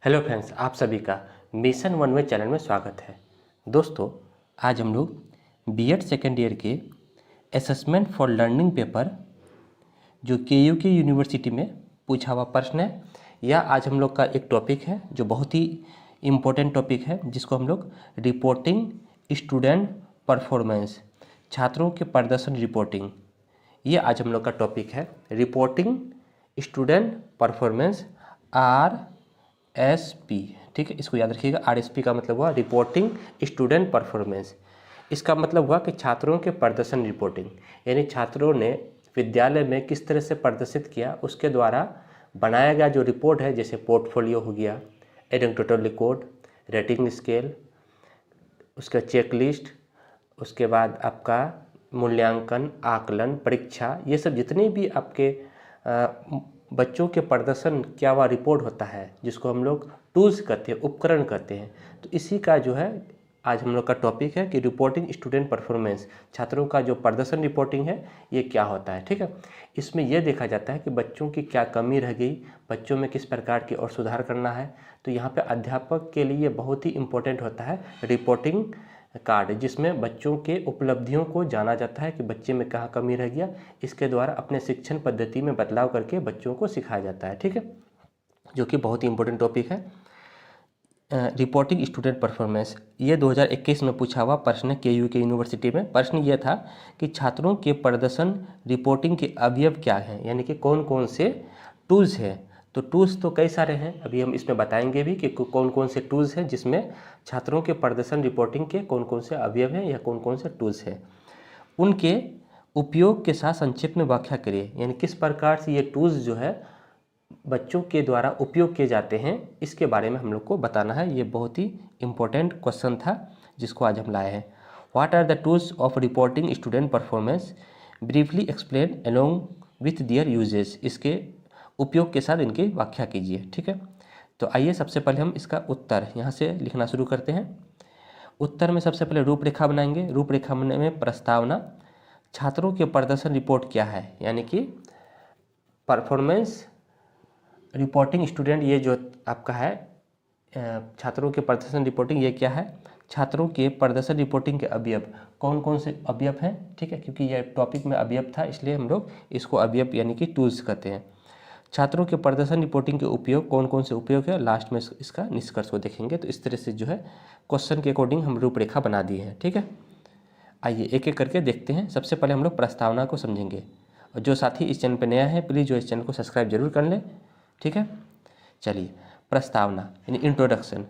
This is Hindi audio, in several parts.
हेलो फ्रेंड्स, आप सभी का मिशन वन वे चैनल में स्वागत है। दोस्तों, आज हम लोग बीएड सेकेंड ईयर के असेसमेंट फॉर लर्निंग पेपर जो केयूके यूनिवर्सिटी में पूछा हुआ प्रश्न है, यह आज हम लोग का एक टॉपिक है जो बहुत ही इम्पोर्टेंट टॉपिक है, जिसको हम लोग रिपोर्टिंग स्टूडेंट परफॉर्मेंस, छात्रों के प्रदर्शन रिपोर्टिंग, ये आज हम लोग का टॉपिक है। रिपोर्टिंग स्टूडेंट परफॉर्मेंस RSP, ठीक है, इसको याद रखिएगा। RSP का मतलब हुआ रिपोर्टिंग स्टूडेंट परफॉर्मेंस। इसका मतलब हुआ कि छात्रों के प्रदर्शन रिपोर्टिंग, यानी छात्रों ने विद्यालय में किस तरह से प्रदर्शित किया, उसके द्वारा बनाया गया जो रिपोर्ट है, जैसे पोर्टफोलियो हो गया, adding total record, rating scale, उसका चेकलिस्ट, उसके बाद आपका मूल्यांकन, आकलन, परीक्षा, ये सब जितने भी आपके बच्चों के प्रदर्शन क्या हुआ रिपोर्ट होता है, जिसको हम लोग टूल्स कहते हैं, उपकरण कहते हैं। तो इसी का जो है आज हम लोग का टॉपिक है कि रिपोर्टिंग स्टूडेंट परफॉर्मेंस, छात्रों का जो प्रदर्शन रिपोर्टिंग है ये क्या होता है। ठीक है, इसमें यह देखा जाता है कि बच्चों की क्या कमी रह गई, बच्चों में किस प्रकार की और सुधार करना है। तो यहाँ पे अध्यापक के लिए बहुत ही इम्पोर्टेंट होता है रिपोर्टिंग कार्ड, जिसमें बच्चों के उपलब्धियों को जाना जाता है कि बच्चे में कहाँ कमी रह गया। इसके द्वारा अपने शिक्षण पद्धति में बदलाव करके बच्चों को सिखाया जाता है। ठीक है, जो कि बहुत ही इम्पोर्टेंट टॉपिक है। रिपोर्टिंग स्टूडेंट परफॉर्मेंस, ये 2021 में पूछा हुआ प्रश्न है केयूके यूनिवर्सिटी में। प्रश्न ये था कि छात्रों के प्रदर्शन रिपोर्टिंग के अवयव क्या हैं, यानी कि कौन कौन से टूल्स हैं। तो टूल्स तो कई सारे हैं, अभी हम इसमें बताएंगे भी कि कौन कौन से टूल्स हैं जिसमें छात्रों के प्रदर्शन रिपोर्टिंग के कौन कौन से अवयव हैं या कौन कौन से टूल्स हैं। उनके उपयोग के साथ संक्षिप्त में व्याख्या करिए, यानी किस प्रकार से ये टूल्स जो है बच्चों के द्वारा उपयोग किए जाते हैं, इसके बारे में हम लोग को बताना है। ये बहुत ही इम्पोर्टेंट क्वेश्चन था जिसको आज हम लाए हैं। What are the tools of reporting student performance, briefly explain along with their uses, इसके उपयोग के साथ इनकी व्याख्या कीजिए। ठीक है, तो आइए सबसे पहले हम इसका उत्तर यहाँ से लिखना शुरू करते हैं। उत्तर में सबसे पहले रूपरेखा बनाएंगे। रूपरेखा में प्रस्तावना, छात्रों के प्रदर्शन रिपोर्ट क्या है, यानी कि परफॉर्मेंस रिपोर्टिंग स्टूडेंट, ये जो आपका है छात्रों के प्रदर्शन रिपोर्टिंग, ये क्या है, छात्रों के प्रदर्शन रिपोर्टिंग के अवयव कौन कौन से अवयव हैं। ठीक है, क्योंकि यह टॉपिक में अवयव था इसलिए हम लोग इसको अवयव यानी कि टूल्स कहते हैं। छात्रों के प्रदर्शन रिपोर्टिंग के उपयोग कौन कौन से उपयोग है, लास्ट में इसका निष्कर्ष को देखेंगे। तो इस तरह से जो है क्वेश्चन के अकॉर्डिंग हम रूपरेखा बना दी है। ठीक है, आइए एक एक करके देखते हैं। सबसे पहले हम लोग प्रस्तावना को समझेंगे, और जो साथी इस चैनल पर नया है प्लीज़ जो इस चैनल को सब्सक्राइब जरूर कर लें। ठीक है, चलिए प्रस्तावना यानी इंट्रोडक्शन।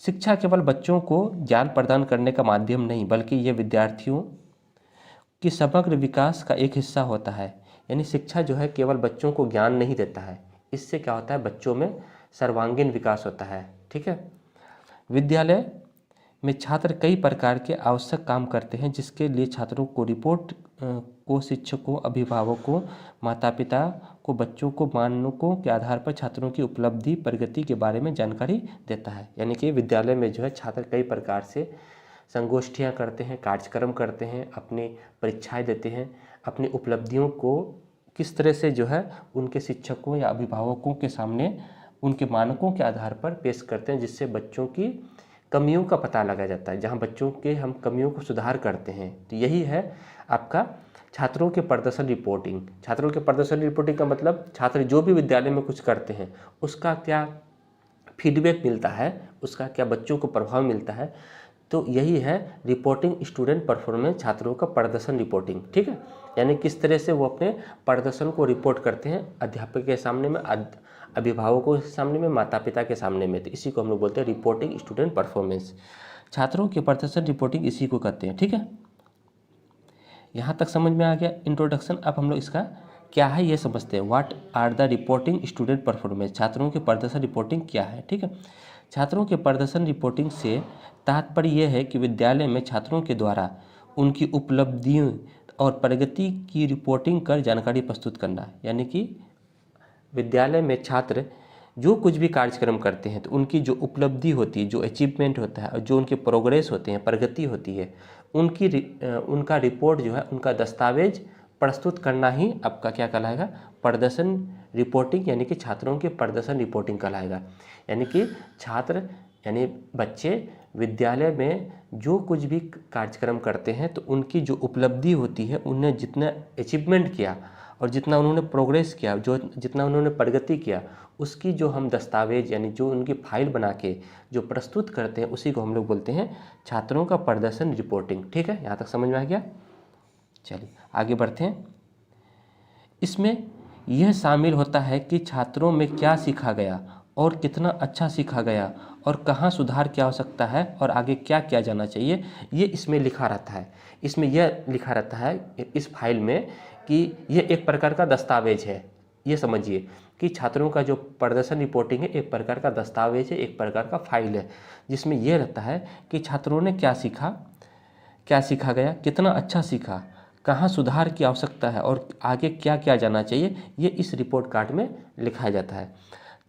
शिक्षा केवल बच्चों को ज्ञान प्रदान करने का माध्यम नहीं, बल्कि ये विद्यार्थियों की समग्र विकास का एक हिस्सा होता है। यानी शिक्षा जो है केवल बच्चों को ज्ञान नहीं देता है, इससे क्या होता है, बच्चों में सर्वांगीण विकास होता है। ठीक है, विद्यालय में छात्र कई प्रकार के आवश्यक काम करते हैं, जिसके लिए छात्रों को रिपोर्ट को शिक्षकों, अभिभावकों, माता पिता को बच्चों को मानकों के आधार पर छात्रों की उपलब्धि प्रगति के बारे में जानकारी देता है। यानी कि विद्यालय में जो है छात्र कई प्रकार से संगोष्ठियाँ करते हैं, कार्यक्रम करते हैं, अपनी परीक्षाएं देते हैं, अपनी उपलब्धियों को किस तरह से जो है उनके शिक्षकों या अभिभावकों के सामने उनके मानकों के आधार पर पेश करते हैं, जिससे बच्चों की कमियों का पता लगाया जाता है, जहाँ बच्चों के हम कमियों को सुधार करते हैं। तो यही है आपका छात्रों के प्रदर्शन रिपोर्टिंग। छात्रों के प्रदर्शन रिपोर्टिंग का मतलब छात्र जो भी विद्यालय में कुछ करते हैं उसका क्या फीडबैक मिलता है, उसका क्या बच्चों को प्रभाव मिलता है। तो यही है रिपोर्टिंग स्टूडेंट परफॉर्मेंस, छात्रों का प्रदर्शन रिपोर्टिंग। ठीक है, यानी किस तरह से वो अपने प्रदर्शन को रिपोर्ट करते हैं अध्यापक के सामने में, अभिभावकों के सामने में, माता पिता के सामने में। तो इसी को हम लोग बोलते हैं रिपोर्टिंग स्टूडेंट परफॉर्मेंस। छात्रों के प्रदर्शन रिपोर्टिंग इसी को कहते हैं। ठीक है, यहाँ तक समझ में आ गया इंट्रोडक्शन। अब हम लोग इसका क्या है ये समझते हैं। What are the reporting student performance, छात्रों के प्रदर्शन रिपोर्टिंग क्या है। ठीक है, छात्रों के प्रदर्शन रिपोर्टिंग से तात्पर्य यह है कि विद्यालय में छात्रों के द्वारा उनकी उपलब्धियों और प्रगति की रिपोर्टिंग कर जानकारी प्रस्तुत करना। यानी कि विद्यालय में छात्र जो कुछ भी कार्यक्रम करते हैं तो उनकी जो उपलब्धि होती है, जो अचीवमेंट होता है और जो उनके प्रोग्रेस होते हैं, प्रगति होती है, उनका रिपोर्ट जो है, उनका दस्तावेज प्रस्तुत करना ही आपका क्या कहलाएगा, प्रदर्शन रिपोर्टिंग, यानी कि छात्रों की प्रदर्शन रिपोर्टिंग कहलाएगा। यानी कि छात्र यानी बच्चे विद्यालय में जो कुछ भी कार्यक्रम करते हैं तो उनकी जो उपलब्धि होती है, उन्हें जितना अचीवमेंट किया और जितना उन्होंने प्रोग्रेस किया, जो जितना उन्होंने प्रगति किया, उसकी जो हम दस्तावेज यानी जो उनकी फाइल बना के जो प्रस्तुत करते हैं, उसी को हम लोग बोलते हैं छात्रों का प्रदर्शन रिपोर्टिंग। ठीक है, यहाँ तक समझ में आ गया। चलिए आगे बढ़ते हैं। इसमें यह शामिल होता है कि छात्रों में क्या सीखा गया और कितना अच्छा सीखा गया और कहाँ सुधार की आवश्यकता है और आगे क्या किया जाना चाहिए, ये इसमें लिखा रहता है। इसमें यह लिखा रहता है इस फाइल में कि यह एक प्रकार का दस्तावेज है। ये समझिए कि छात्रों का जो प्रदर्शन रिपोर्टिंग है एक प्रकार का दस्तावेज है, एक प्रकार का फाइल है, जिसमें यह रहता है कि छात्रों ने क्या सीखा, क्या सीखा गया, कितना अच्छा सीखा, कहाँ सुधार की आवश्यकता है और आगे क्या किया जाना चाहिए, ये इस रिपोर्ट कार्ड में लिखा जाता है।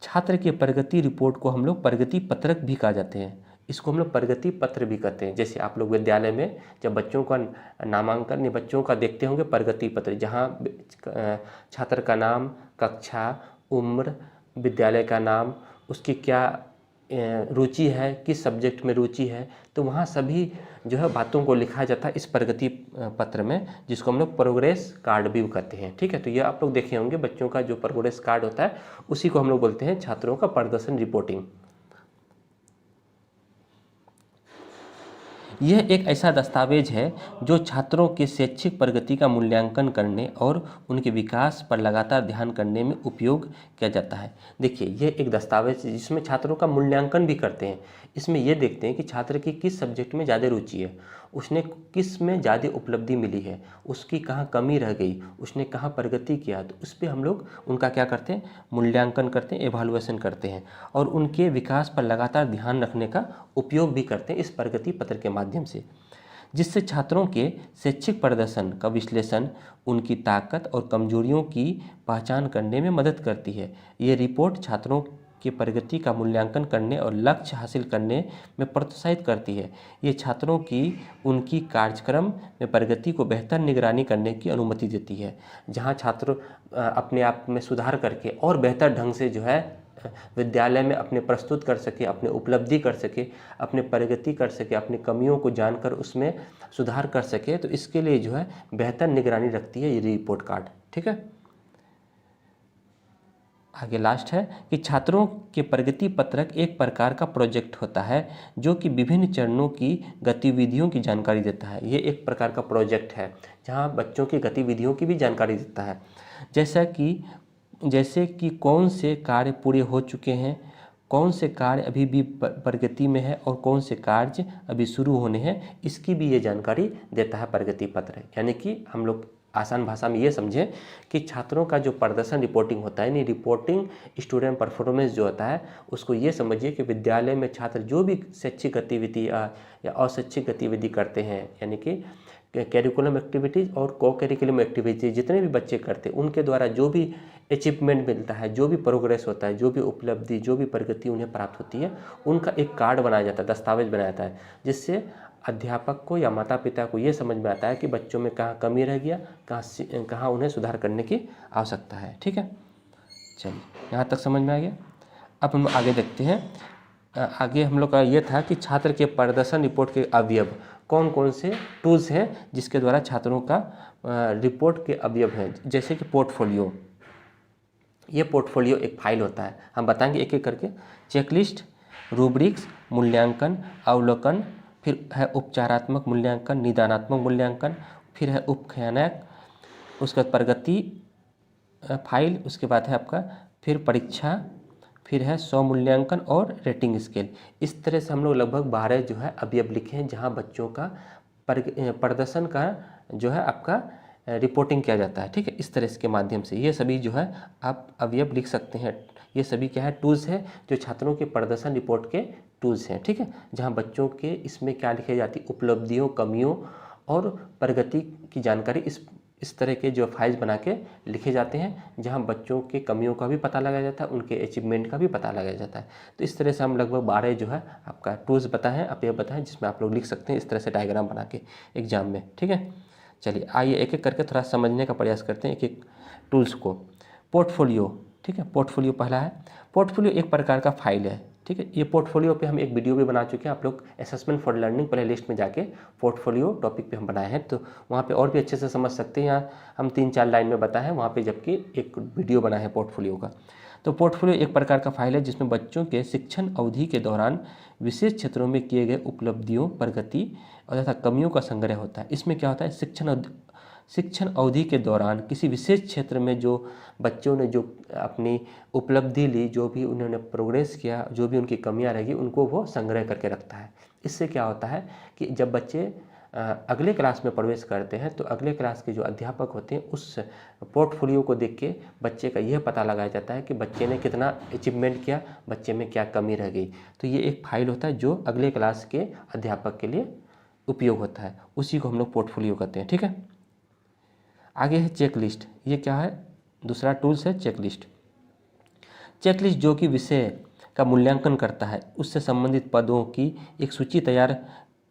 छात्र के प्रगति रिपोर्ट को हम लोग प्रगति पत्रक भी कहा जाते हैं। इसको हम लोग प्रगति पत्र भी कहते हैं। जैसे आप लोग विद्यालय में जब बच्चों का नामांकन या बच्चों का देखते होंगे प्रगति पत्र, जहाँ छात्र का नाम, कक्षा, उम्र, विद्यालय का नाम, उसकी क्या रुचि है, किस सब्जेक्ट में रुचि है, तो वहाँ सभी जो है बातों को लिखा जाता है इस प्रगति पत्र में, जिसको हम लोग प्रोग्रेस कार्ड भी कहते हैं। ठीक है, तो ये आप लोग देखे होंगे बच्चों का जो प्रोग्रेस कार्ड होता है उसी को हम लोग बोलते हैं छात्रों का प्रदर्शन रिपोर्टिंग। यह एक ऐसा दस्तावेज है जो छात्रों के शैक्षिक प्रगति का मूल्यांकन करने और उनके विकास पर लगातार ध्यान करने में उपयोग किया जाता है। देखिए, यह एक दस्तावेज है जिसमें छात्रों का मूल्यांकन भी करते हैं। इसमें यह देखते हैं कि छात्र की किस सब्जेक्ट में ज़्यादा रुचि है, उसने किस में ज़्यादा उपलब्धि मिली है, उसकी कहाँ कमी रह गई, उसने कहाँ प्रगति किया, तो उस पर हम लोग उनका क्या करते हैं, मूल्यांकन करते हैं, एवालुएशन करते हैं और उनके विकास पर लगातार ध्यान रखने का उपयोग भी करते हैं इस प्रगति पत्र के माध्यम से, जिससे छात्रों के शैक्षिक प्रदर्शन का विश्लेषण, उनकी ताकत और कमजोरियों की पहचान करने में मदद करती है। ये रिपोर्ट छात्रों की प्रगति का मूल्यांकन करने और लक्ष्य हासिल करने में प्रोत्साहित करती है। ये छात्रों की उनकी कार्यक्रम में प्रगति को बेहतर निगरानी करने की अनुमति देती है, जहाँ छात्र अपने आप में सुधार करके और बेहतर ढंग से जो है विद्यालय में अपने प्रस्तुत कर सके, अपने उपलब्धि कर सके, अपने प्रगति कर सके, अपनी कमियों को जानकर उसमें सुधार कर सके। तो इसके लिए जो है बेहतर निगरानी रखती है ये रिपोर्ट कार्ड। ठीक है, आगे लास्ट है कि छात्रों के प्रगति पत्रक एक प्रकार का प्रोजेक्ट होता है जो कि विभिन्न चरणों की गतिविधियों की जानकारी देता है। ये एक प्रकार का प्रोजेक्ट है जहाँ बच्चों की गतिविधियों की भी जानकारी देता है, जैसे कि कौन से कार्य पूरे हो चुके हैं, कौन से कार्य अभी भी प्रगति में है और कौन से कार्य अभी शुरू होने हैं, इसकी भी ये जानकारी देता है प्रगति पत्र। यानी कि हम लोग आसान भाषा में ये समझें कि छात्रों का जो प्रदर्शन रिपोर्टिंग होता है, यानी रिपोर्टिंग स्टूडेंट परफॉर्मेंस जो होता है, उसको ये समझिए कि विद्यालय में छात्र जो भी शैक्षिक गतिविधि या अशैक्षिक गतिविधि करते हैं, यानी कि कैरिकुलम एक्टिविटीज़ और को कैरिकुलम एक्टिविटीज़ जितने भी बच्चे करते हैं, उनके द्वारा जो भी अचीवमेंट मिलता है, जो भी प्रोग्रेस होता है, जो भी उपलब्धि, जो भी प्रगति उन्हें प्राप्त होती है, उनका एक कार्ड बनाया जाता है, दस्तावेज बनाया जाता है, जिससे अध्यापक को या माता पिता को ये समझ में आता है कि बच्चों में कहाँ कमी रह गया, कहाँ उन्हें सुधार करने की आवश्यकता है। ठीक है, चलिए यहाँ तक समझ में आ गया। अब हम आगे देखते हैं। आगे हम लोग का ये था कि छात्र के प्रदर्शन रिपोर्ट के अवयव कौन कौन से टूल्स हैं जिसके द्वारा छात्रों का रिपोर्ट के अवयव हैं। जैसे कि पोर्टफोलियो, ये पोर्टफोलियो एक फाइल होता है, हम बताएंगे एक एक करके। चेकलिस्ट, रूब्रिक्स, मूल्यांकन, अवलोकन, फिर है उपचारात्मक मूल्यांकन, निदानात्मक मूल्यांकन, फिर है उपखयानक, उसके बाद प्रगति फाइल, उसके बाद है आपका फिर परीक्षा, फिर है स्वमूल्यांकन और रेटिंग स्केल। इस तरह से हम लोग लगभग 12 जो है अवयव लिखे हैं जहां बच्चों का प्रदर्शन का जो है आपका रिपोर्टिंग किया जाता है। ठीक है, इस तरह के माध्यम से ये सभी जो है आप अवयव लिख सकते हैं। ये सभी क्या है, टूल्स है जो छात्रों के प्रदर्शन रिपोर्ट के टूल्स हैं। ठीक है, जहाँ बच्चों के इसमें क्या लिखी जाती है, उपलब्धियों, कमियों और प्रगति की जानकारी इस तरह के जो फाइल्स बना के लिखे जाते हैं, जहां बच्चों के कमियों का भी पता लगाया जाता है, उनके अचीवमेंट का भी पता लगाया जाता है। तो इस तरह से हम लगभग 12 जो है आपका टूल्स बताएं, आप ये बताएं जिसमें आप लोग लिख सकते हैं इस तरह से डायग्राम बना के एग्जाम में। ठीक है, चलिए आइए एक एक करके थोड़ा समझने का प्रयास करते हैं एक एक टूल्स को। पोर्टफोलियो, ठीक है, पोर्टफोलियो पहला है। पोर्टफोलियो एक प्रकार का फाइल है, ठीक है। ये पोर्टफोलियो पे हम एक वीडियो भी बना चुके हैं, आप लोग assessment for learning play list में जाके पोर्टफोलियो टॉपिक पे हम बनाए हैं, तो वहाँ पे और भी अच्छे से समझ सकते हैं। यहाँ हम 3-4 लाइन में बताए हैं, वहाँ पे जबकि एक वीडियो बना है पोर्टफोलियो का। तो पोर्टफोलियो एक प्रकार का फाइल है जिसमें बच्चों के शिक्षण अवधि के दौरान विशेष क्षेत्रों में किए गए उपलब्धियों, प्रगति और तथा कमियों का संग्रह होता है। इसमें क्या होता है, शिक्षण अवधि के दौरान किसी विशेष क्षेत्र में जो बच्चों ने जो अपनी उपलब्धि ली, जो भी उन्होंने प्रोग्रेस किया, जो भी उनकी कमियां रहेगी, उनको वो संग्रह करके रखता है। इससे क्या होता है कि जब बच्चे अगले क्लास में प्रवेश करते हैं तो अगले क्लास के जो अध्यापक होते हैं उस पोर्टफोलियो को देख के बच्चे का यह पता लगाया जाता है कि बच्चे ने कितना अचीवमेंट किया, बच्चे में क्या कमी रह गई। तो ये एक फाइल होता है जो अगले क्लास के अध्यापक के लिए उपयोग होता है, उसी को हम लोग पोर्टफोलियो कहते हैं, ठीक है। आगे है चेकलिस्ट। ये क्या है, दूसरा टूल्स है चेकलिस्ट। चेकलिस्ट जो कि विषय का मूल्यांकन करता है, उससे संबंधित पदों की एक सूची तैयार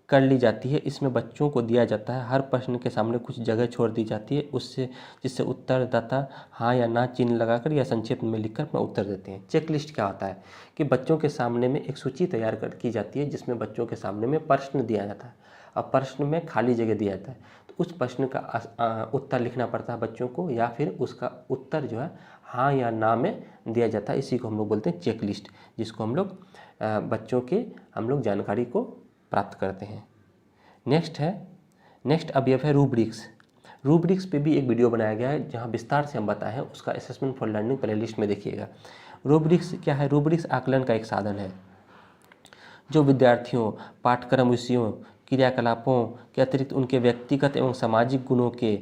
कर ली जाती है। इसमें बच्चों को दिया जाता है, हर प्रश्न के सामने कुछ जगह छोड़ दी जाती है, उससे जिससे उत्तरदाता हाँ या ना चिन्ह लगाकर या संक्षेप में लिखकर अपना उत्तर देते हैं। चेकलिस्ट क्या होता है कि बच्चों के सामने में एक सूची तैयार की जाती है जिसमें बच्चों के सामने में प्रश्न दिया जाता है और प्रश्न में खाली जगह दिया जाता है, तो उस प्रश्न का उत्तर लिखना पड़ता है बच्चों को, या फिर उसका उत्तर जो है हाँ या ना में दिया जाता है। इसी को हम लोग बोलते हैं चेकलिस्ट, जिसको हम लोग बच्चों के हम लोग जानकारी को प्राप्त करते हैं। नेक्स्ट अवयव है रूब्रिक्स। रूब्रिक्स पे भी एक वीडियो बनाया गया है जहाँ विस्तार से हम बताए हैं, उसका असेसमेंट फॉर लर्निंग प्लेलिस्ट में देखिएगा। रूब्रिक्स क्या है, रूब्रिक्स आकलन का एक साधन है जो विद्यार्थियों, पाठ्यक्रम विषयों, क्रियाकलापों के अतिरिक्त उनके व्यक्तिगत एवं सामाजिक गुणों के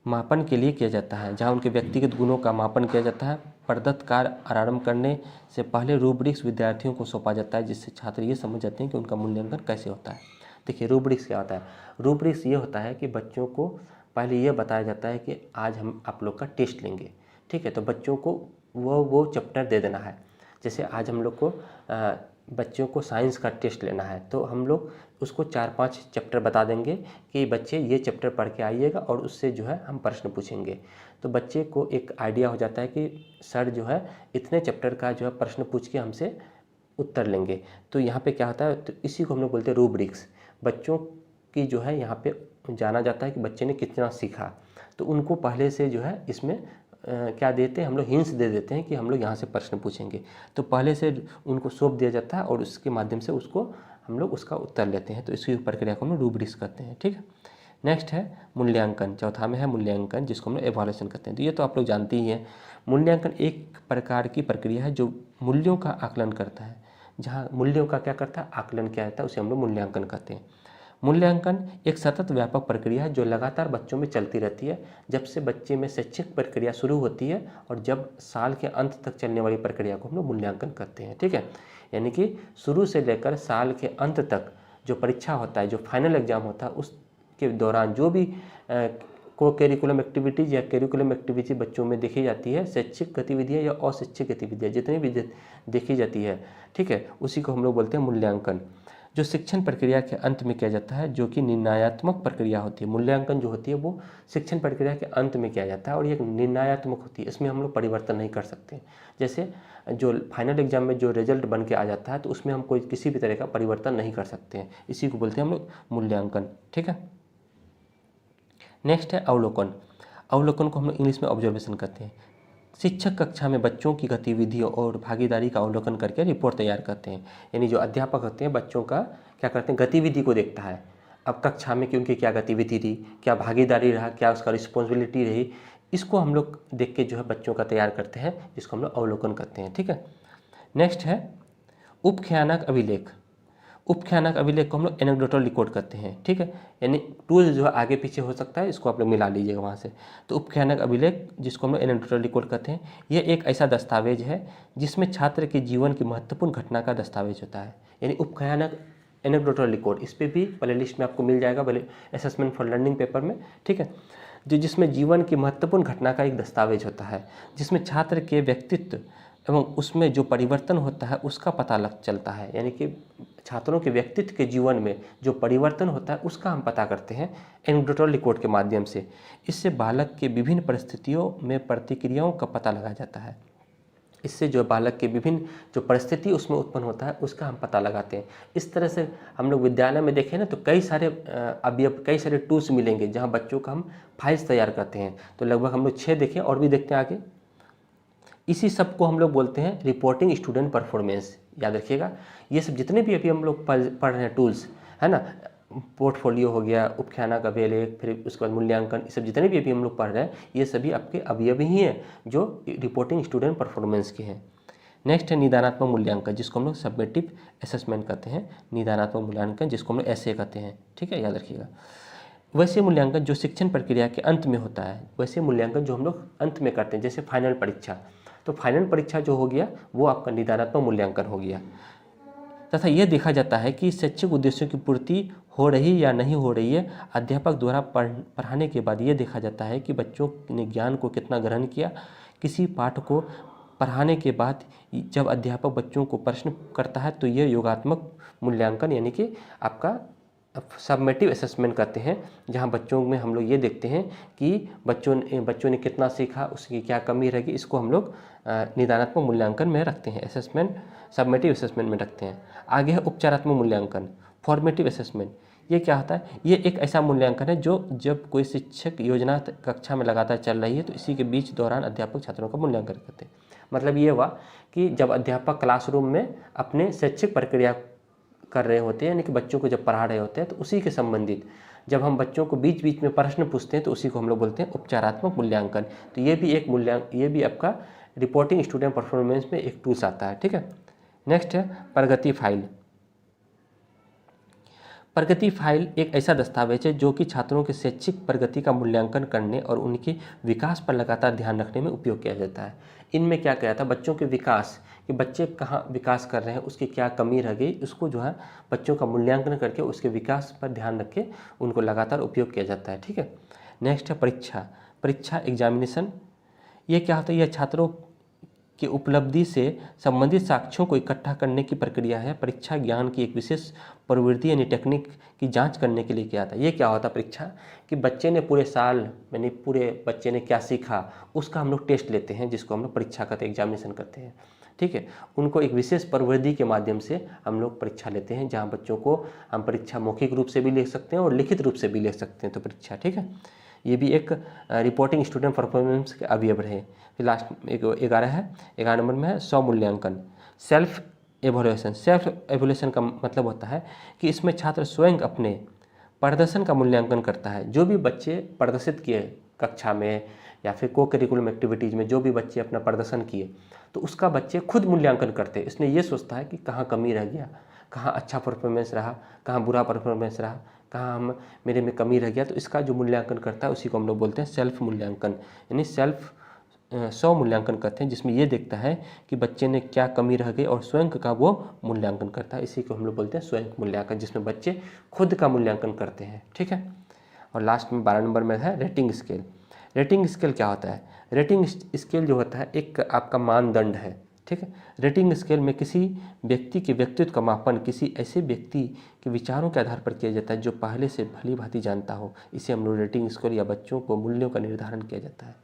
मापन के लिए किया जाता है। जहाँ उनके व्यक्तिगत गुणों का मापन किया जाता है, प्रदत्त कार्य आरंभ करने से पहले रूब्रिक्स विद्यार्थियों को सौंपा जाता है, जिससे छात्र ये समझ जाते हैं कि उनका मूल्यांकन कैसे होता है। देखिए रूब्रिक्स क्या होता है, रूब्रिक्स ये होता है कि बच्चों को पहले ये बताया जाता है कि आज हम आप लोग का टेस्ट लेंगे, ठीक है। तो बच्चों को वो चैप्टर दे देना है। जैसे आज हम लोग को बच्चों को साइंस का टेस्ट लेना है, तो हम लोग उसको 4-5 चैप्टर बता देंगे कि बच्चे ये चैप्टर पढ़ के आइएगा और उससे जो है हम प्रश्न पूछेंगे। तो बच्चे को एक आइडिया हो जाता है कि सर जो है इतने चैप्टर का जो है प्रश्न पूछ के हमसे उत्तर लेंगे। तो यहाँ पे क्या होता है, तो इसी को हम लोग बोलते हैं रूब्रिक्स। बच्चों की जो है यहाँ पे जाना जाता है कि बच्चे ने कितना सीखा, तो उनको पहले से जो है इसमें क्या देते हैं, हम लोग हिंट्स दे देते हैं कि हम लोग यहाँ से प्रश्न पूछेंगे, तो पहले से उनको सौंप दिया जाता है और उसके माध्यम से उसको हम लोग उसका उत्तर लेते हैं। तो इसी प्रक्रिया को हम लोग रूब्रिक्स कहते हैं, ठीक है। नेक्स्ट है मूल्यांकन, चौथा में है मूल्यांकन, जिसको हम लोग एवोल्यूशन कहते हैं। तो ये तो आप लोग जानते ही हैं, मूल्यांकन एक प्रकार की प्रक्रिया है जो मूल्यों का आकलन करता है। जहाँ मूल्यों का क्या करता है, आकलन क्या होता है, उसे हम लोग मूल्यांकन कहते हैं। मूल्यांकन एक सतत व्यापक प्रक्रिया है जो लगातार बच्चों में चलती रहती है, जब से बच्चे में शैक्षिक प्रक्रिया शुरू होती है और जब साल के अंत तक चलने वाली प्रक्रिया को हम लोग मूल्यांकन करते हैं, ठीक है। यानी कि शुरू से लेकर साल के अंत तक जो परीक्षा होता है, जो फाइनल एग्जाम होता है, उसके दौरान जो भी को करिकुलम एक्टिविटीज़ या करिकुलम एक्टिविटी बच्चों में देखी जाती है, शैक्षिक गतिविधियाँ या अशैक्षिक गतिविधियाँ जितनी भी देखी जाती है, ठीक है, उसी को हम लोग बोलते हैं मूल्यांकन, जो शिक्षण प्रक्रिया के अंत में किया जाता है, जो कि निर्णयात्मक प्रक्रिया होती है। मूल्यांकन जो होती है वो शिक्षण प्रक्रिया के अंत में किया जाता है और ये निर्णयात्मक होती है, इसमें हम लोग परिवर्तन नहीं कर सकते। जैसे जो फाइनल एग्जाम में जो रिजल्ट बन के आ जाता है, तो उसमें हम कोई किसी भी तरह का परिवर्तन नहीं कर सकते हैं, इसी को बोलते हैं हम लोग मूल्यांकन, ठीक है। नेक्स्ट है अवलोकन। अवलोकन को हम लोग इंग्लिश में ऑब्जर्वेशन कहते हैं। शिक्षक कक्षा में बच्चों की गतिविधियों और भागीदारी का अवलोकन करके रिपोर्ट तैयार करते हैं। यानी जो अध्यापक होते हैं बच्चों का क्या करते हैं, गतिविधि को देखता है। अब कक्षा में क्योंकि क्या गतिविधि रही, क्या भागीदारी रहा, क्या उसका रिस्पॉन्सिबिलिटी रही, इसको हम लोग देख के जो है बच्चों का तैयार करते हैं, जिसको हम लोग अवलोकन करते हैं, ठीक है। नेक्स्ट है उपख्यानक अभिलेख। उपख्यानक अभिलेख को हम लोग एनेक्डोटल रिकॉर्ड करते हैं, ठीक है। यानी टूल जो है आगे पीछे हो सकता है, इसको आप लोग मिला लीजिएगा वहाँ से। तो उपख्यानक अभिलेख, जिसको हम लोग एनेक्डोटल रिकॉर्ड करते हैं, यह एक ऐसा दस्तावेज है जिसमें छात्र के जीवन की महत्वपूर्ण घटना का दस्तावेज होता है। यानी उपख्यानक एनेक्डोटल रिकॉर्ड, इस पर भी प्ले लिस्ट में आपको मिल जाएगा, भले असेसमेंट फॉर लर्निंग पेपर में, ठीक है। जिसमें जीवन की महत्वपूर्ण घटना का एक दस्तावेज होता है, जिसमें छात्र के व्यक्तित्व एवं उसमें जो परिवर्तन होता है उसका पता लग चलता है, यानी कि छात्रों के व्यक्तित्व के जीवन में जो परिवर्तन होता है उसका हम पता करते हैं एनेक्डोटल रिकॉर्ड के माध्यम से। इससे बालक के विभिन्न परिस्थितियों में प्रतिक्रियाओं का पता लगाया जाता है। इससे जो बालक के विभिन्न जो परिस्थिति उसमें उत्पन्न होता है उसका हम पता लगाते हैं। इस तरह से हम लोग विद्यालय में देखें ना तो कई सारे अवयव, कई सारे टूल्स मिलेंगे जहाँ बच्चों का हम फाइल्स तैयार करते हैं। तो लगभग हम लोग 6 देखें और भी देखते हैं आगे। इसी सब को हम लोग बोलते हैं रिपोर्टिंग स्टूडेंट परफॉर्मेंस। याद रखिएगा, ये सब जितने भी अभी हम लोग पढ़ रहे हैं टूल्स, है ना, पोर्टफोलियो हो गया, उपख्याना का अभिलेख, फिर उसके बाद मूल्यांकन, ये सब जितने भी अभी हम लोग पढ़ रहे हैं ये सभी आपके अवयव ही हैं जो रिपोर्टिंग स्टूडेंट परफॉर्मेंस के हैं। नेक्स्ट है निदानात्मक मूल्यांकन, जिसको हम लोग सबमिटिव असेसमेंट कहते हैं। निदानात्मक मूल्यांकन जिसको हम लोग ऐसे कहते हैं, ठीक है, याद रखिएगा। वैसे मूल्यांकन जो शिक्षण प्रक्रिया के अंत में होता है, वैसे मूल्यांकन जो हम लोग अंत में करते हैं, जैसे फाइनल परीक्षा। तो फाइनल परीक्षा जो हो गया वो आपका निदानात्मक मूल्यांकन हो गया। तथा यह देखा जाता है कि शैक्षिक उद्देश्यों की पूर्ति हो रही या नहीं हो रही है। अध्यापक द्वारा पढ़ाने के बाद ये देखा जाता है कि बच्चों ने ज्ञान को कितना ग्रहण किया। किसी पाठ को पढ़ाने के बाद जब अध्यापक बच्चों को प्रश्न करता है तो यह योगात्मक मूल्यांकन यानी कि आपका सबमेटिव असेसमेंट करते हैं, जहां बच्चों में हम लोग ये देखते हैं कि बच्चों ने कितना सीखा, उसकी क्या कमी रहेगी, इसको हम लोग निदानात्मक मूल्यांकन में रखते हैं, असेसमेंट सबमेटिव असेसमेंट में रखते हैं। आगे है उपचारात्मक मूल्यांकन, फॉर्मेटिव असेसमेंट। ये क्या होता है? ये एक ऐसा मूल्यांकन है जो जब कोई शिक्षक योजना कक्षा में लगातार चल रही है तो इसी के बीच दौरान अध्यापक छात्रों का मूल्यांकन करते हैं। मतलब ये हुआ कि जब अध्यापक क्लासरूम में अपने शैक्षिक प्रक्रिया कर रहे होते हैं, यानी कि बच्चों को जब पढ़ा रहे होते हैं तो उसी के संबंधित जब हम बच्चों को बीच बीच में प्रश्न पूछते हैं तो उसी को हम लोग बोलते हैं उपचारात्मक मूल्यांकन। तो ये भी ये भी आपका रिपोर्टिंग स्टूडेंट परफॉर्मेंस में एक टूल्स आता है, ठीक है। नेक्स्ट है प्रगति फाइल। प्रगति फाइल एक ऐसा दस्तावेज है जो कि छात्रों के शैक्षिक प्रगति का मूल्यांकन करने और उनके विकास पर लगातार ध्यान रखने में उपयोग किया जाता है। इनमें क्या किया था, बच्चों के विकास कि बच्चे कहाँ विकास कर रहे हैं, उसकी क्या कमी रह गई, उसको जो है बच्चों का मूल्यांकन करके उसके विकास पर ध्यान रख के उनको लगातार उपयोग किया जाता है, ठीक है। नेक्स्ट है परीक्षा एग्जामिनेशन। ये क्या होता है? यह छात्रों की उपलब्धि से संबंधित साक्ष्यों को इकट्ठा करने की प्रक्रिया है। परीक्षा ज्ञान की एक विशेष प्रवृत्ति यानी टेक्निक की जांच करने के लिए किया था। ये क्या होता है परीक्षा, कि बच्चे ने पूरे साल यानी पूरे बच्चे ने क्या सीखा उसका हम लोग टेस्ट लेते हैं, जिसको हम लोग परीक्षा करते हैं, एग्जामिनेशन करते हैं, ठीक है। उनको एक विशेष प्रवृत्ति के माध्यम से हम लोग परीक्षा लेते हैं, जहाँ बच्चों को हम परीक्षा मौखिक रूप से भी लिख सकते हैं और लिखित रूप से भी लिख सकते हैं, तो परीक्षा, ठीक है। ये भी एक रिपोर्टिंग स्टूडेंट परफॉर्मेंस के अवयव रहे। फिर लास्ट 11 नंबर में है स्वमूल्यांकन, सेल्फ एवोल्यूशन। सेल्फ एवोल्यूशन का मतलब होता है कि इसमें छात्र स्वयं अपने प्रदर्शन का मूल्यांकन करता है। जो भी बच्चे प्रदर्शित किए कक्षा में या फिर को करिकुलम एक्टिविटीज़ में, जो भी बच्चे अपना प्रदर्शन किए तो उसका बच्चे खुद मूल्यांकन करते हैं। इसने ये सोचता है कि कहाँ कमी रह गया, कहाँ अच्छा परफॉर्मेंस रहा, कहाँ बुरा परफॉर्मेंस रहा, कहाँ मेरे में कमी रह गया, तो इसका जो मूल्यांकन करता है उसी को हम लोग बोलते हैं सेल्फ मूल्यांकन, यानी स्व मूल्यांकन करते हैं, जिसमें ये देखता है कि बच्चे ने क्या कमी रह गई और स्वयं का वो मूल्यांकन करता है। इसी को हम लोग बोलते हैं स्वयं मूल्यांकन, जिसमें बच्चे खुद का मूल्यांकन करते हैं, ठीक है। और लास्ट में 12 नंबर में है रेटिंग स्केल। रेटिंग स्केल क्या होता है? रेटिंग स्केल जो होता है एक आपका मानदंड है, ठीक है। रेटिंग स्केल में किसी व्यक्ति के व्यक्तित्व का मापन किसी ऐसे व्यक्ति के विचारों के आधार पर किया जाता है जो पहले से भली भांति जानता हो। इसे हम लोग रेटिंग स्केल या बच्चों को मूल्यों का निर्धारण किया जाता है।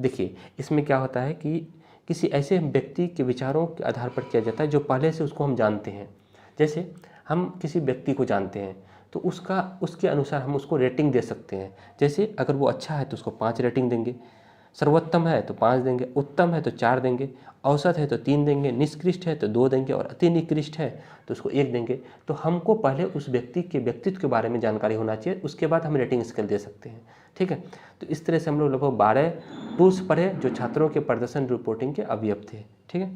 देखिए इसमें क्या होता है कि किसी ऐसे व्यक्ति के विचारों के आधार पर किया जाता है जो पहले से उसको हम जानते हैं। जैसे हम किसी व्यक्ति को जानते हैं तो उसके अनुसार हम उसको रेटिंग दे सकते हैं। जैसे अगर वो अच्छा है तो उसको 5 रेटिंग देंगे, सर्वोत्तम है तो 5 देंगे, उत्तम है तो 4 देंगे, औसत है तो 3 देंगे, निष्कृष्ट है तो 2 देंगे और अति निकृष्ट है तो उसको 1 देंगे। तो हमको पहले उस व्यक्ति के व्यक्तित्व के बारे में जानकारी होना चाहिए, उसके बाद हम रेटिंग स्केल दे सकते हैं, ठीक है। तो इस तरह से हम लोग लगभग 12 टूल्स पढ़े जो छात्रों के प्रदर्शन रिपोर्टिंग के अवयव थे, ठीक है।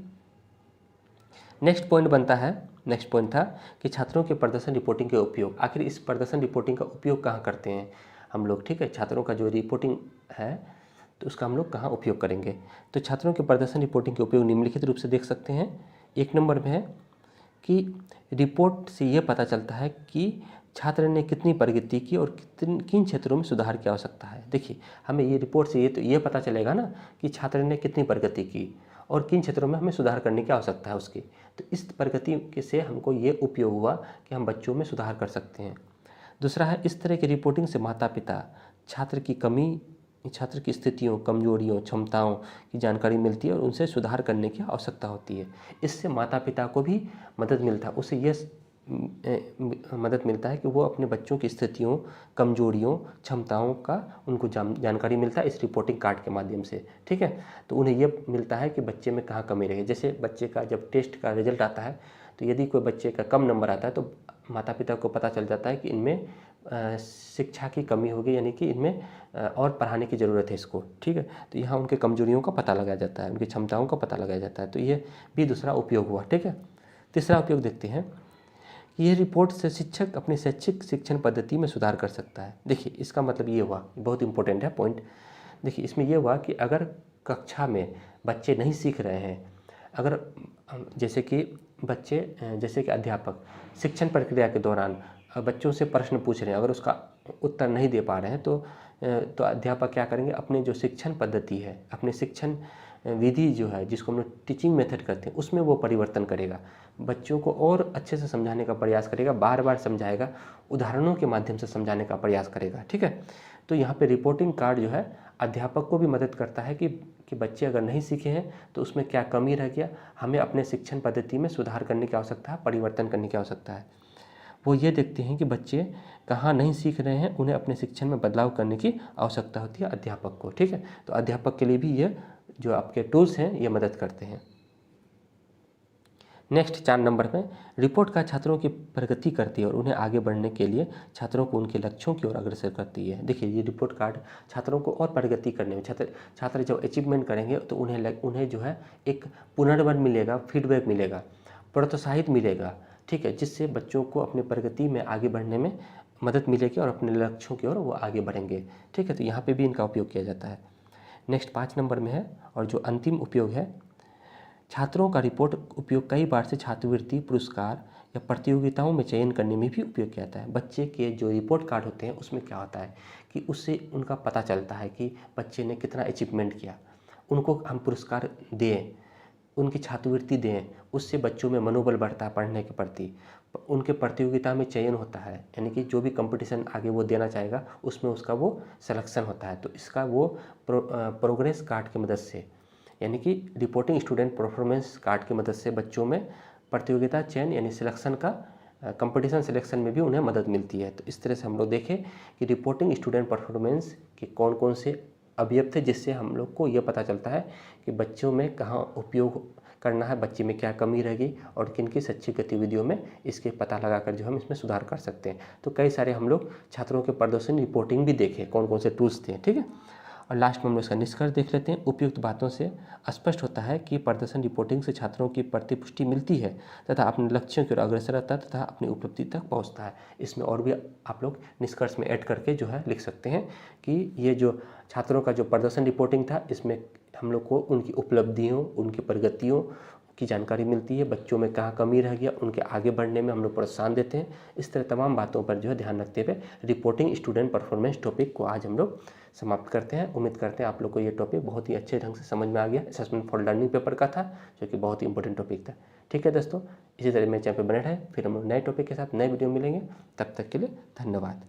नेक्स्ट पॉइंट था कि छात्रों के प्रदर्शन रिपोर्टिंग के उपयोग। आखिर इस प्रदर्शन रिपोर्टिंग का उपयोग कहाँ करते हैं हम लोग, ठीक है। छात्रों का जो रिपोर्टिंग है तो उसका हम लोग कहाँ उपयोग करेंगे। तो छात्रों के प्रदर्शन रिपोर्टिंग के उपयोग निम्नलिखित रूप से देख सकते हैं। 1 नंबर में है कि रिपोर्ट से यह पता चलता है कि छात्र ने कितनी प्रगति की और किन क्षेत्रों में सुधार की आवश्यकता है। देखिए हमें ये रिपोर्ट से ये पता चलेगा ना कि छात्र ने कितनी प्रगति की और किन क्षेत्रों में हमें सुधार करने की आवश्यकता है उसकी। तो इस प्रगति से हमको ये उपयोग हुआ कि हम बच्चों में सुधार कर सकते हैं। दूसरा है, इस तरह की रिपोर्टिंग से माता पिता छात्र की कमी, छात्र की स्थितियों, कमजोरियों, क्षमताओं की जानकारी मिलती है और उनसे सुधार करने की आवश्यकता होती है। इससे माता पिता को भी मदद मिलता है, उसे यह मदद मिलता है कि वो अपने बच्चों की स्थितियों, कमजोरियों, क्षमताओं का उनको जानकारी मिलता है इस रिपोर्टिंग कार्ड के माध्यम से। ठीक है, तो उन्हें यह मिलता है कि बच्चे में कहाँ कमी रही है। जैसे बच्चे का जब टेस्ट का रिजल्ट आता है तो यदि कोई बच्चे का कम नंबर आता है तो माता पिता को पता चल जाता है कि इनमें शिक्षा की कमी होगी, यानी कि इनमें और पढ़ाने की ज़रूरत है इसको। ठीक है, तो यहाँ उनके कमजोरियों का पता लगाया जाता है, उनकी क्षमताओं का पता लगाया जाता है। तो ये भी दूसरा उपयोग हुआ। ठीक है, तीसरा उपयोग देखते हैं। यह रिपोर्ट से शिक्षक अपनी शैक्षिक शिक्षण पद्धति में सुधार कर सकता है। देखिए, इसका मतलब ये हुआ, बहुत इंपॉर्टेंट है पॉइंट। देखिए, इसमें यह हुआ कि अगर कक्षा में बच्चे नहीं सीख रहे हैं, अगर जैसे कि अध्यापक शिक्षण प्रक्रिया के दौरान बच्चों से प्रश्न पूछ रहे हैं, अगर उसका उत्तर नहीं दे पा रहे हैं तो अध्यापक क्या करेंगे, अपने जो शिक्षण पद्धति है, अपने शिक्षण विधि जो है, जिसको हम लोग टीचिंग मेथड करते हैं, उसमें वो परिवर्तन करेगा, बच्चों को और अच्छे से समझाने का प्रयास करेगा, बार बार समझाएगा, उदाहरणों के माध्यम से समझाने का प्रयास करेगा। ठीक है, तो यहाँ पे रिपोर्टिंग कार्ड जो है अध्यापक को भी मदद करता है कि बच्चे अगर नहीं सीखे हैं तो उसमें क्या कमी रह गया, हमें अपने शिक्षण पद्धति में सुधार करने की आवश्यकता है, परिवर्तन करने की आवश्यकता है। वो ये देखते हैं कि बच्चे कहाँ नहीं सीख रहे हैं, उन्हें अपने शिक्षण में बदलाव करने की आवश्यकता होती है अध्यापक को। ठीक है, तो अध्यापक के लिए भी ये जो आपके टूल्स हैं ये मदद करते हैं। नेक्स्ट 4 नंबर में, रिपोर्ट का छात्रों की प्रगति करती है और उन्हें आगे बढ़ने के लिए छात्रों को उनके लक्ष्यों की ओर अग्रसर करती है। देखिए, ये रिपोर्ट कार्ड छात्रों को और प्रगति करने में, छात्र जब अचीवमेंट करेंगे तो उन्हें जो है एक पुनर्बल मिलेगा, फीडबैक मिलेगा, प्रोत्साहित मिलेगा। ठीक है, जिससे बच्चों को अपनी प्रगति में आगे बढ़ने में मदद मिलेगी और अपने लक्ष्यों की ओर वो आगे बढ़ेंगे। ठीक है, तो यहाँ पे भी इनका उपयोग किया जाता है। नेक्स्ट 5 नंबर में है, और जो अंतिम उपयोग है, छात्रों का रिपोर्ट उपयोग कई बार से छात्रवृत्ति, पुरस्कार या प्रतियोगिताओं में चयन करने में भी उपयोग किया जाता है। बच्चे के जो रिपोर्ट कार्ड होते हैं उसमें क्या होता है कि उससे उनका पता चलता है कि बच्चे ने कितना अचीवमेंट किया, उनको हम पुरस्कार दें, उनकी छात्रवृत्ति दें, उससे बच्चों में मनोबल बढ़ता है पढ़ने के प्रति, उनके प्रतियोगिता में चयन होता है, यानी कि जो भी कंपटीशन आगे वो देना चाहेगा उसमें उसका वो सिलेक्शन होता है। तो इसका वो प्रोग्रेस कार्ड की मदद से, यानी कि रिपोर्टिंग स्टूडेंट परफॉर्मेंस कार्ड की मदद से बच्चों में प्रतियोगिता चयन यानी सिलेक्शन का कंपटीशन सिलेक्शन में भी उन्हें मदद मिलती है। तो इस तरह से हम लोग देखें कि रिपोर्टिंग स्टूडेंट परफॉर्मेंस के कौन कौन से अवयव थे, जिससे हम लोग को यह पता चलता है कि बच्चों में कहाँ उपयोग करना है, बच्चे में क्या कमी रहेगी और किन की शैक्षिक गतिविधियों में इसके पता लगाकर जो हम इसमें सुधार कर सकते हैं। तो कई सारे हम लोग छात्रों के प्रदर्शन रिपोर्टिंग भी देखें, कौन कौन से टूल्स थे। ठीक है, और लास्ट में हम लोग इसका निष्कर्ष देख लेते हैं। उपयुक्त बातों से स्पष्ट होता है कि प्रदर्शन रिपोर्टिंग से छात्रों की प्रतिपुष्टि मिलती है तथा अपने लक्ष्यों की ओर अग्रसर रहता है तथा अपनी उपलब्धि तक पहुंचता है। इसमें और भी आप लोग निष्कर्ष में ऐड करके जो है लिख सकते हैं कि ये जो छात्रों का जो प्रदर्शन रिपोर्टिंग था, इसमें हम लोग को उनकी उपलब्धियों, उनकी प्रगतियों की जानकारी मिलती है, बच्चों में कहाँ कमी रह गया, उनके आगे बढ़ने में हम लोग प्रोत्साहन देते हैं। इस तरह तमाम बातों पर जो है ध्यान रखते हुए रिपोर्टिंग स्टूडेंट परफॉर्मेंस टॉपिक को आज हम लोग समाप्त करते हैं। उम्मीद करते हैं आप लोग को ये टॉपिक बहुत ही अच्छे ढंग से समझ में आ गया। असेसमेंट फॉर लर्निंग पेपर का था, जो कि बहुत ही इंपॉर्टेंट टॉपिक था। ठीक है दोस्तों, इसी तरह मेरे चैनल पर बने रहें, फिर हम लोग नए टॉपिक के साथ नए वीडियो मिलेंगे। तब तक के लिए धन्यवाद।